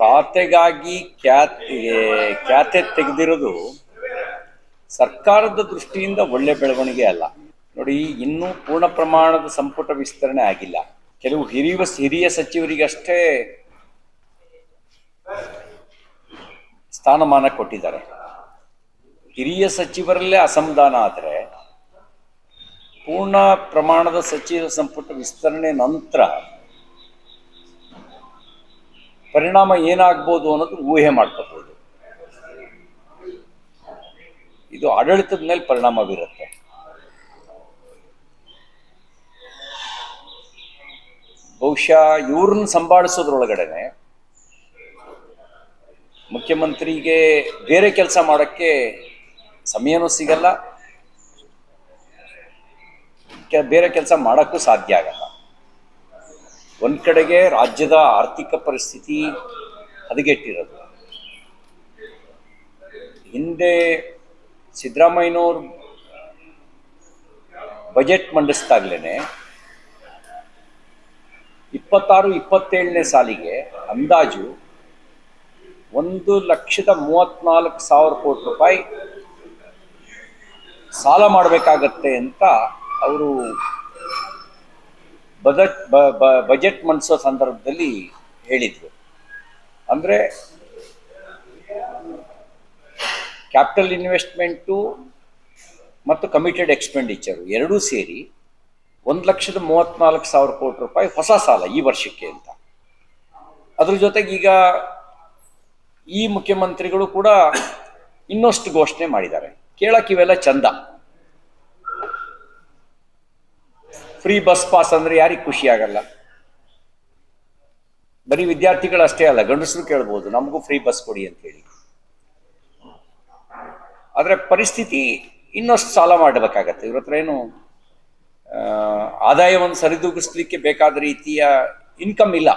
ಖಾತೆಗಾಗಿ ಖ್ಯಾತೆ ತೆಗೆದಿರೋದು ಸರ್ಕಾರದ ದೃಷ್ಟಿಯಿಂದ ಒಳ್ಳೆ ಬೆಳವಣಿಗೆ ಅಲ್ಲ. ನೋಡಿ, ಇನ್ನೂ ಪೂರ್ಣ ಪ್ರಮಾಣದ ಸಂಪುಟ ವಿಸ್ತರಣೆ ಆಗಿಲ್ಲ. ಕೆಲವು ಹಿರಿಯ ಸಚಿವರಿಗಷ್ಟೇ ಸ್ಥಾನಮಾನ ಕೊಟ್ಟಿದ್ದಾರೆ. ಹಿರಿಯ ಸಚಿವರಲ್ಲೇ ಅಸಮಾಧಾನ ಆದರೆ ಪೂರ್ಣ ಪ್ರಮಾಣದ ಸಚಿವ ಸಂಪುಟ ವಿಸ್ತರಣೆ ನಂತರ ಪರಿಣಾಮ ಏನಾಗ್ಬೋದು ಅನ್ನೋದು ಊಹೆ ಮಾಡ್ಕೋಬಹುದು. ಇದು ಆಡಳಿತದ ಮೇಲೆ ಪರಿಣಾಮ ಬೀರುತ್ತೆ. ಬಹುಶಃ ಇವ್ರನ್ನ ಸಂಭಾಳಿಸೋದ್ರೊಳಗಡೆನೆ ಮುಖ್ಯಮಂತ್ರಿಗೆ ಬೇರೆ ಕೆಲಸ ಮಾಡೋಕ್ಕೆ ಸಮಯನೂ ಸಿಗಲ್ಲ, ಬೇರೆ ಕೆಲಸ ಮಾಡೋಕ್ಕೂ ಸಾಧ್ಯ ಆಗಲ್ಲ. ಒಂದು ಕಡೆಗೆ ರಾಜ್ಯದ ಆರ್ಥಿಕ ಪರಿಸ್ಥಿತಿ ಹದಗೆಟ್ಟಿರೋದು. ಹಿಂದೆ ಸಿದ್ದರಾಮಯ್ಯನವ್ರು ಬಜೆಟ್ ಮಂಡಿಸ್ದಾಗ್ಲೇ 26-27ನೇ ಸಾಲಿಗೆ ಅಂದಾಜು 1,34,000 ಕೋಟಿ ರೂಪಾಯಿ ಸಾಲ ಮಾಡಬೇಕಾಗತ್ತೆ ಅಂತ ಅವರು ಬಜೆಟ್ ಮಂಡಿಸೋ ಸಂದರ್ಭದಲ್ಲಿ ಹೇಳಿದ್ರು. ಅಂದರೆ ಕ್ಯಾಪಿಟಲ್ ಇನ್ವೆಸ್ಟ್ಮೆಂಟು ಮತ್ತು ಕಮಿಟೆಡ್ ಎಕ್ಸ್ಪೆಂಡಿಚರು ಎರಡೂ ಸೇರಿ 1,34,000 ಕೋಟಿ ರೂಪಾಯಿ ಹೊಸ ಸಾಲ ಈ ವರ್ಷಕ್ಕೆ ಅಂತ. ಅದ್ರ ಜೊತೆಗೆ ಈಗ ಈ ಮುಖ್ಯಮಂತ್ರಿಗಳು ಕೂಡ ಇನ್ನಷ್ಟು ಘೋಷಣೆ ಮಾಡಿದ್ದಾರೆ. ಕೇಳಕ್ಕೆ ಇವೆಲ್ಲ ಚಂದ. ಫ್ರೀ ಬಸ್ ಪಾಸ್ ಅಂದ್ರೆ ಯಾರಿಗೆ ಖುಷಿ ಆಗಲ್ಲ? ಬರೀ ವಿದ್ಯಾರ್ಥಿಗಳು ಅಷ್ಟೇ ಅಲ್ಲ, ಗಂಡಸರು ಕೇಳ್ಬೋದು ನಮಗೂ ಫ್ರೀ ಬಸ್ ಕೊಡಿ ಅಂತ ಹೇಳಿ. ಆದರೆ ಪರಿಸ್ಥಿತಿ ಇನ್ನಷ್ಟು ಸಾಲ ಮಾಡಬೇಕಾಗತ್ತೆ. ಇವ್ರ ಹತ್ರ ಏನು ಆದಾಯವನ್ನು ಸರಿದೂಗಿಸ್ಲಿಕ್ಕೆ ಬೇಕಾದ ರೀತಿಯ ಇನ್ಕಮ್ ಇಲ್ಲ,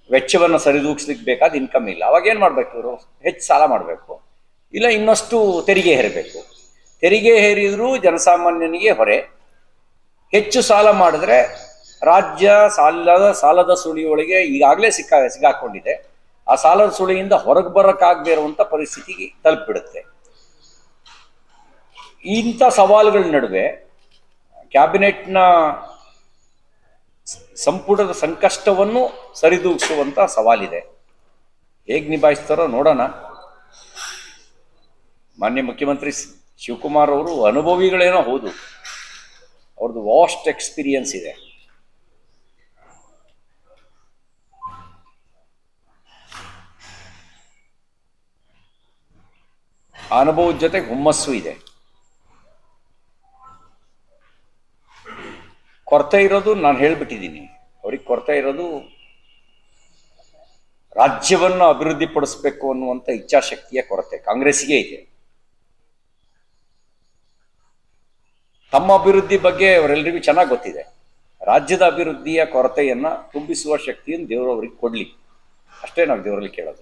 ವೆಚ್ಚವನ್ನು ಸರಿದೂಗಿಸ್ಲಿಕ್ಕೆ ಬೇಕಾದ ಇನ್ಕಮ್ ಇಲ್ಲ. ಅವಾಗ ಏನು ಮಾಡ್ಬೇಕು? ಇವರು ಹೆಚ್ಚು ಸಾಲ ಮಾಡಬೇಕು, ಇಲ್ಲ ಇನ್ನಷ್ಟು ತೆರಿಗೆ ಹೇರಬೇಕು. ತೆರಿಗೆ ಹೇರಿದ್ರೂ ಜನಸಾಮಾನ್ಯನಿಗೆ ಹೊರೆ. ಹೆಚ್ಚು ಸಾಲ ಮಾಡಿದ್ರೆ ರಾಜ್ಯ ಸಾಲದ ಸುಳಿಯೊಳಗೆ ಈಗಾಗಲೇ ಸಿಕ್ಕಾಕೊಂಡಿದೆ. ಆ ಸಾಲದ ಸುಳಿಯಿಂದ ಹೊರಗೆ ಬರೋಕ್ಕಾಗದೇ ಇರುವಂಥ ಪರಿಸ್ಥಿತಿಗೆ ತಲುಪಿಬಿಡುತ್ತೆ. ಇಂಥ ಸವಾಲುಗಳ ನಡುವೆ ಕ್ಯಾಬಿನೆಟ್ನ ಸಂಪುಟದ ಸಂಕಷ್ಟವನ್ನು ಸರಿದೂಗಿಸುವಂಥ ಸವಾಲಿದೆ. ಹೇಗೆ ನಿಭಾಯಿಸ್ತಾರೋ ನೋಡೋಣ. ಮಾನ್ಯ ಮುಖ್ಯಮಂತ್ರಿ ಶಿವಕುಮಾರ್ ಅವರು ಅನುಭವಿಗಳೇನೋ ಹೌದು, ಅವ್ರದ್ದು ವಾಸ್ಟ್ ಎಕ್ಸ್ಪೀರಿಯನ್ಸ್ ಇದೆ. ಆ ಅನುಭವದ ಜೊತೆಗೆ ಹುಮ್ಮಸ್ಸು ಇದೆ. ಕೊರತೆ ಇರೋದು ನಾನು ಹೇಳ್ಬಿಟ್ಟಿದ್ದೀನಿ, ಅವ್ರಿಗೆ ಕೊರತೆ ಇರೋದು ರಾಜ್ಯವನ್ನು ಅಭಿವೃದ್ಧಿಪಡಿಸಬೇಕು ಅನ್ನುವಂಥ ಇಚ್ಛಾಶಕ್ತಿಯ ಕೊರತೆ ಕಾಂಗ್ರೆಸ್ಸಿಗೆ ಇದೆ. ತಮ್ಮ ಅಭಿವೃದ್ಧಿ ಬಗ್ಗೆ ಅವರೆಲ್ಲರಿಗೂ ಚೆನ್ನಾಗಿ ಗೊತ್ತಿದೆ. ರಾಜ್ಯದ ಅಭಿವೃದ್ಧಿಯ ಕೊರತೆಯನ್ನು ತುಂಬಿಸುವ ಶಕ್ತಿಯನ್ನು ದೇವರು ಅವ್ರಿಗೆ ಕೊಡಲಿ, ಅಷ್ಟೇ ನಾವು ದೇವರಲ್ಲಿ ಕೇಳೋದು.